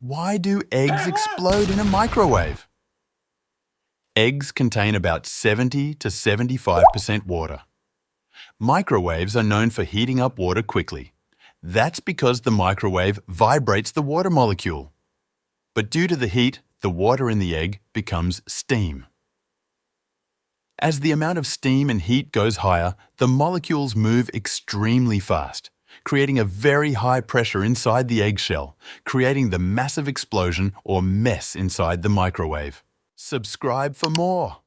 Why do eggs explode in a microwave? Eggs contain about 70 to 75% water. Microwaves are known for heating up water quickly. That's because the microwave vibrates the water molecule. But due to the heat, the water in the egg becomes steam. As the amount of steam and heat goes higher, the molecules move extremely fast, creating a very high pressure inside the eggshell, creating the massive explosion or mess inside the microwave. Subscribe for more.